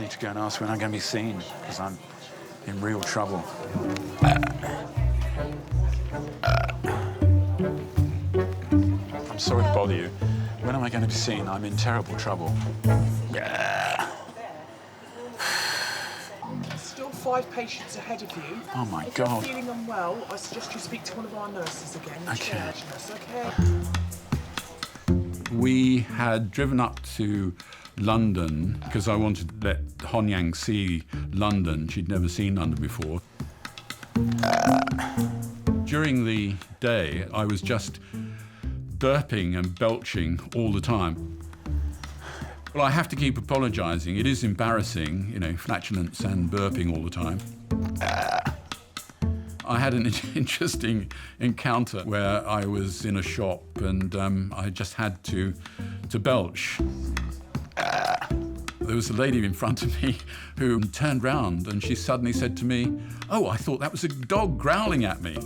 need to go and ask when I'm going to be seen, because I'm in real trouble. I'm sorry to bother you. When am I going to be seen? I'm in terrible trouble. Still 5 patients ahead of you. Oh, my if God. If you're feeling unwell, I suggest you speak to one of our nurses again. Okay. Charge nurse, okay? We had driven up to London because I wanted to let Honyang see London. She'd never seen London before. During the day, I was just burping and belching all the time. Well, I have to keep apologising. It is embarrassing, you know, flatulence and burping all the time. I had an interesting encounter where I was in a shop and I just had to belch. There was a lady in front of me who turned round and she suddenly said to me, "Oh, I thought that was a dog growling at me."